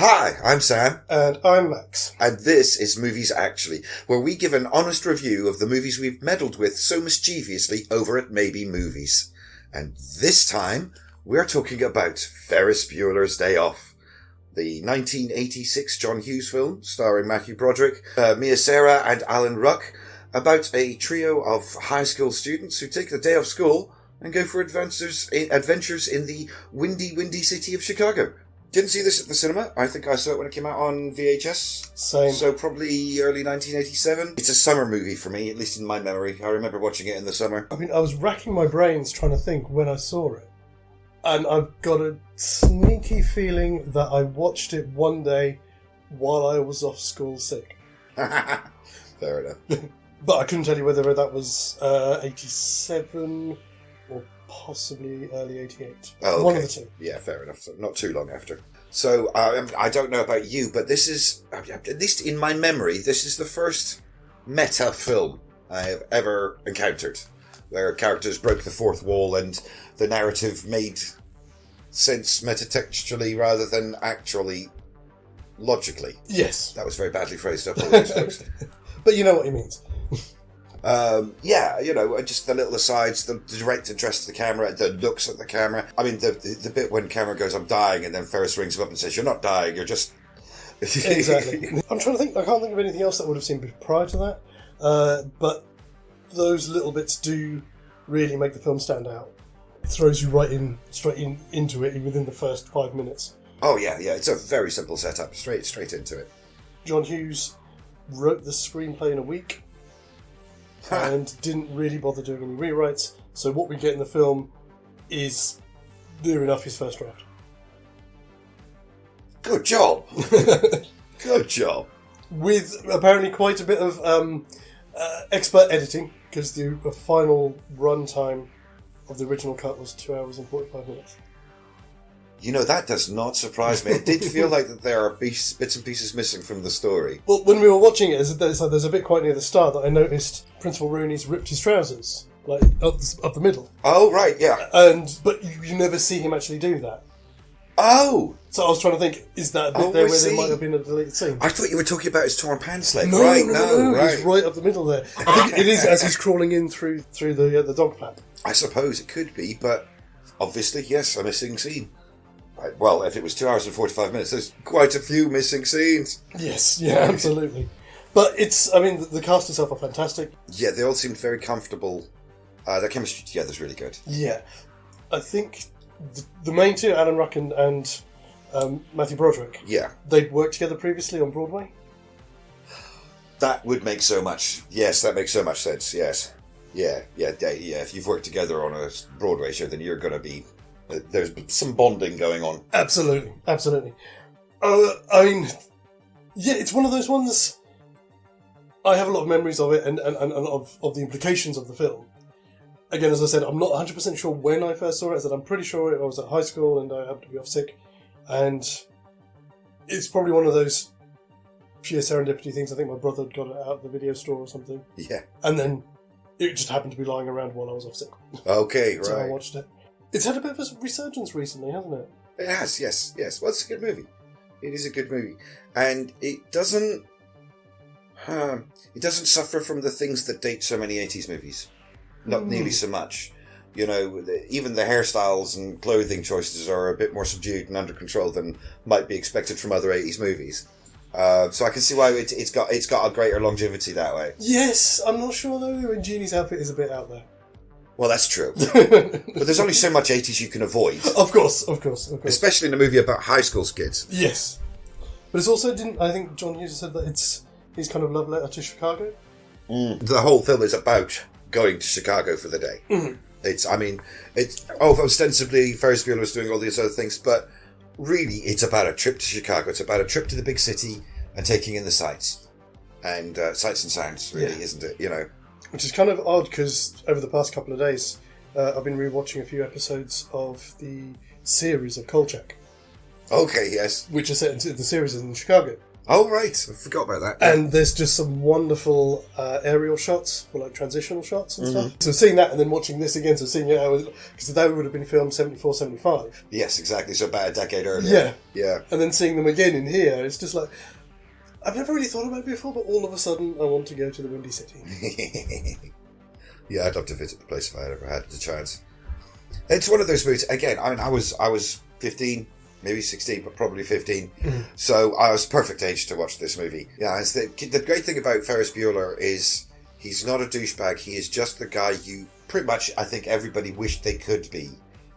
Hi, I'm Sam. And I'm Max. And this is Movies Actually, where we give an honest review of the movies we've meddled with so mischievously over at Maybe Movies. And this time, we're talking about Ferris Bueller's Day Off, the 1986 John Hughes film starring Matthew Broderick, Mia Sara and Alan Ruck, about a trio of high school students who take the day off school and go for adventures in the windy city of Chicago. Didn't see this at the cinema. I think I saw it when it came out on VHS. Same. So probably early 1987. It's a summer movie for me, at least in my memory. I remember watching it in the summer. I mean, I was racking my brains trying to think when I saw it. And I've got a sneaky feeling that I watched it one day while I was off school sick. Fair enough. But I couldn't tell you whether that was 87 or possibly early 88. Oh, okay. One of the two. Yeah, fair enough. So not too long after. So I don't know about you, but this is, at least in my memory, this is the first meta film I have ever encountered, where characters broke the fourth wall and the narrative made sense metatextually rather than actually logically. Yes. That was very badly phrased up. Folks. But you know what he means. Just the little asides, the direct address to the camera, the looks at the camera. I mean, the bit when camera goes, "I'm dying," and then Ferris rings him up and says, "You're not dying, you're just..." Exactly. I'm trying to think, I can't think of anything else that would have seen prior to that, but those little bits do really make the film stand out. It throws you straight into it within the first 5 minutes. Oh yeah, it's a very simple setup, straight into it. John Hughes wrote the screenplay in a week and didn't really bother doing any rewrites, so what we get in the film is near enough his first draft. Good job. Good job. With apparently quite a bit of expert editing, because the final runtime of the original cut was 2 hours and 45 minutes. You know, that does not surprise me. It did feel like that there are bits and pieces missing from the story. Well, when we were watching it, there's a bit quite near the start that I noticed Principal Rooney's ripped his trousers, like up the middle. Oh, right, yeah. But you never see him actually do that. Oh! So I was trying to think, is that a bit there where there might have been a deleted scene? I thought you were talking about his torn pants leg. No, right, no, right. He's right up the middle there. I think it is as he's crawling in through the dog flap. I suppose it could be, but obviously, yes, a missing scene. Right, well, if it was 2 hours and 45 minutes, there's quite a few missing scenes. Yes, yeah, absolutely. But the cast itself are fantastic. Yeah, they all seemed very comfortable. Their chemistry together is really good. Yeah. I think the main two, Alan Ruck and Matthew Broderick, yeah, they'd worked together previously on Broadway. That would make so much... Yes, that makes so much sense, yes. Yeah. If you've worked together on a Broadway show, then you're going to be... There's some bonding going on. Absolutely. It's one of those ones... I have a lot of memories of it and of the implications of the film. Again, as I said, I'm not 100% sure when I first saw it. I said I'm pretty sure I was at high school and I happened to be off sick. And it's probably one of those pure serendipity things. I think my brother got it out of the video store or something. Yeah. And then it just happened to be lying around while I was off sick. Okay, right. So I watched it. It's had a bit of a resurgence recently, hasn't it? It has, yes. Well, it's a good movie. It is a good movie. And it doesn't suffer from the things that date so many 80s movies. Not nearly so much. You know, even the hairstyles and clothing choices are a bit more subdued and under control than might be expected from other 80s movies. So I can see why it's got a greater longevity that way. Yes, I'm not sure though. And Jeannie's outfit is a bit out there. Well, that's true. But there's only so much 80s you can avoid. Of course. Especially in a movie about high school kids. Yes. But it's also, I think John Hughes said that it's his kind of love letter to Chicago. The whole film is about going to Chicago for the day. Mm-hmm. It's ostensibly Ferris Bueller was doing all these other things, but really it's about a trip to Chicago. It's about a trip to the big city and taking in the sights. And sights and sounds, really, isn't it? You know. Which is kind of odd because over the past couple of days, I've been rewatching a few episodes of the series of Kolchak. Okay, yes. Which is set into the series in Chicago. Oh, right. I forgot about that. And there's just some wonderful aerial shots, or like transitional shots and stuff. So seeing that and then watching this again, so seeing how, because that would have been filmed 74, 75. Yes, exactly. So about a decade earlier. Yeah. Yeah. And then seeing them again in here, it's just like, I've never really thought about it before, but all of a sudden I want to go to the Windy City. Yeah, I'd love to visit the place if I ever had the chance. It's one of those movies, again, I mean, I was 15, maybe 16, but probably 15. So I was perfect age to watch this movie. Yeah, it's the great thing about Ferris Bueller is he's not a douchebag. He is just the guy you pretty much, I think, everybody wished they could be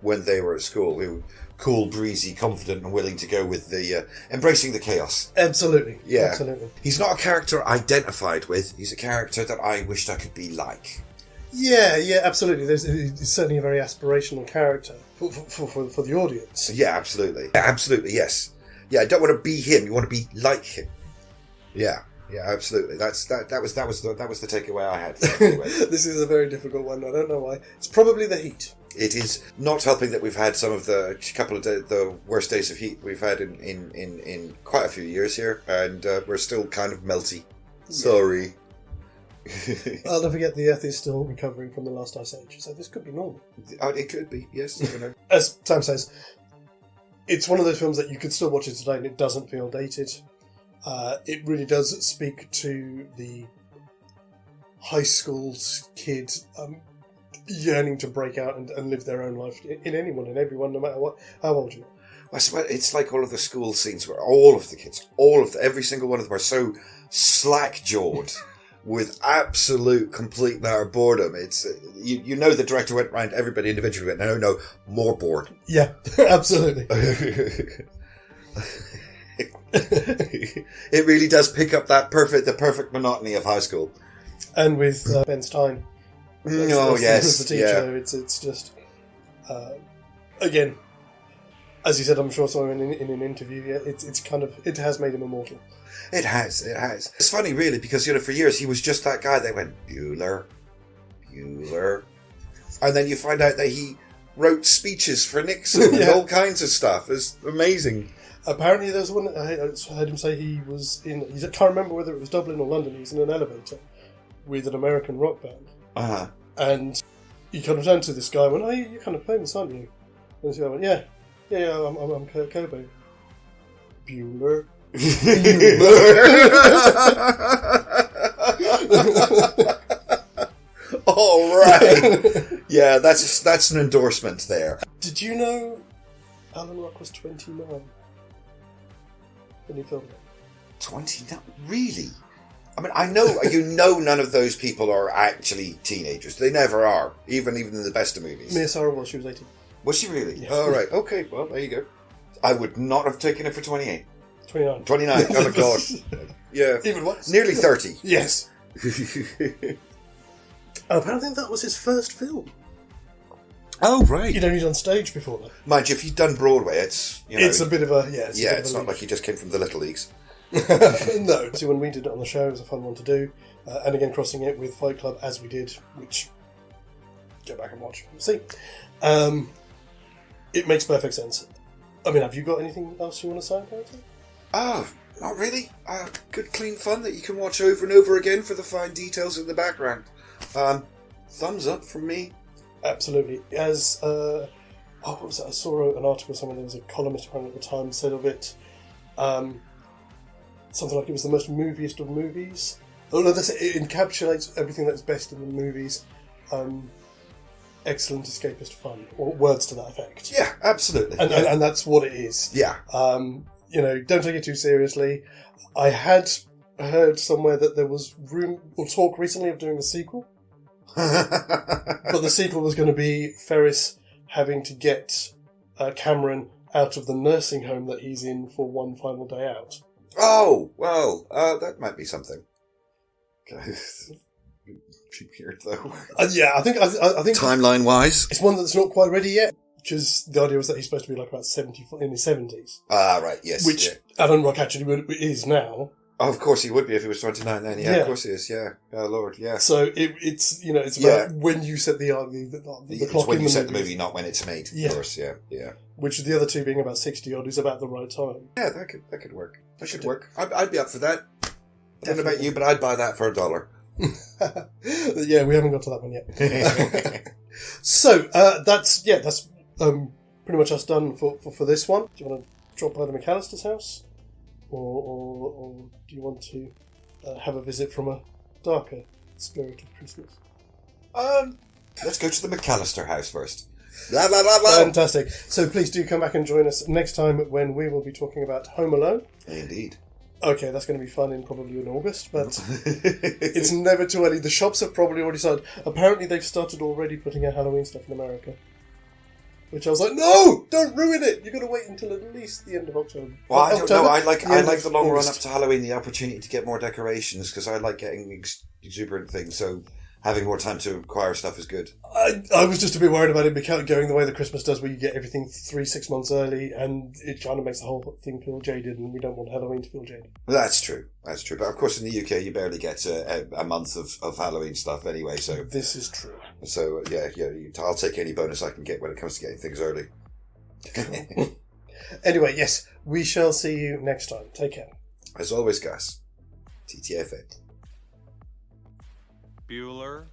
when they were at school. Who cool, breezy, confident, and willing to go with the embracing the chaos. Absolutely. Yeah. Absolutely. He's not a character I identified with. He's a character that I wished I could be like. Yeah, absolutely. It's certainly a very aspirational character for the audience. Yeah, absolutely. Yeah, absolutely, yes. Yeah, I don't want to be him. You want to be like him. Yeah, absolutely. That was the takeaway I had. Anyway. This is a very difficult one. I don't know why. It's probably the heat. It is not helping that we've had some of the couple of the worst days of heat we've had in quite a few years here, and we're still kind of melty. Yeah. Sorry. I'll never forget, the Earth is still recovering from the last ice age, so this could be normal. It could be, yes. As Sam says, it's one of those films that you could still watch it today and it doesn't feel dated. It really does speak to the high school kid yearning to break out and live their own life in anyone and everyone, no matter how old you are. I swear, it's like all of the school scenes where all of the kids, every single one of them are so slack-jawed. With absolute, complete and utter boredom. It's you know the director went round everybody individually went, no, more bored. Yeah, absolutely. It really does pick up the perfect monotony of high school. And with Ben Stein. Yes. The teacher, yeah. It's just again, as you said, I'm sure so in an interview. Yeah, it's kind of, it has made him immortal. It has. It's funny, really, because for years he was just that guy. They went Bueller, and then you find out that he wrote speeches for Nixon and all kinds of stuff. It's amazing. Apparently, there's one. I heard him say he was in. I can't remember whether it was Dublin or London. He was in an elevator with an American rock band, and he kind of turned to this guy and went, "Oh, you're kind of famous, aren't you?" And this guy went, "Yeah, I'm Kurt Cobain." Bueller. All right. Yeah, that's an endorsement there. Did you know Alan Rock was 29 when he filmed it? 29? Really? I mean, I know none of those people are actually teenagers. They never are, even in the best of movies. Mia Sara was. She was 18. Was she really? Yeah. Oh, right. Okay. Well, there you go. I would not have taken it for 28. 29. Oh my god. Yeah. Even worse. Nearly 30. Yes. Apparently that was his first film. Oh, right. He'd only done stage before that. Mind you, if you've done Broadway, it's, it's a bit of a, yeah. It's not like he just came from the Little Leagues. No. So when we did it on the show, it was a fun one to do. And again, crossing it with Fight Club, as we did, which, go back and watch. See. It makes perfect sense. I mean, have you got anything else you want to say about it? Oh, not really. Good, clean fun that you can watch over and over again for the fine details in the background. Thumbs up from me. Absolutely. As what was it? I saw an article somewhere. There was a columnist apparently at the time said of it, something like it was the most moviest of movies. Oh no, it encapsulates everything that's best in the movies. Excellent escapist fun, or words to that effect. Yeah, absolutely. And that's what it is. Yeah. Don't take it too seriously. I had heard somewhere that there was room or talk recently of doing a sequel. But the sequel was going to be Ferris having to get Cameron out of the nursing home that he's in for one final day out. Oh, well, that might be something. Weird though. I think timeline-wise, it's one that's not quite ready yet. Because the idea was that he's supposed to be like about 70 in his 70s. Ah, right, yes. Which Alan Rock actually is now. Oh, of course he would be if he was 29 then. Yeah, Yeah. of course he is. Yeah. Oh, Lord, yeah. So it's it's about when you set the clock It's when in you the set the movies, movie, not when it's made. Yeah. Of course, yeah. which the other two being about 60 odd is about the right time. Yeah, that could work. That Should could do. work. I'd be up for that. I don't know about Definitely. you, but I'd buy that for $1. Yeah, we haven't got to that one yet. So that's pretty much us done for this one. Do you want to drop by the McAllister's house, or do you want to have a visit from a darker spirit of Christmas? Let's go to the McAllister house first. Blah, blah, blah, blah. Fantastic. So please do come back and join us next time when we will be talking about Home Alone. Indeed. Okay, that's going to be fun probably in August, but it's never too early. The shops have probably already started. Apparently they've started already putting out Halloween stuff in America. Which I was like, no! Don't ruin it! You've got to wait until at least the end of October. Well, I don't know. I like the long run August. up to Halloween, the opportunity to get more decorations, because I like getting exuberant things, so having more time to acquire stuff is good. I was just a bit worried about it going the way that Christmas does, where you get everything 3-6 months early, and it kind of makes the whole thing feel jaded, and we don't want Halloween to feel jaded. Well, that's true. But of course, in the UK, you barely get a month of Halloween stuff anyway. So This is true. I'll take any bonus I can get when it comes to getting things early. Anyway, yes, we shall see you next time. Take care. As always, guys, TTFA. Bueller.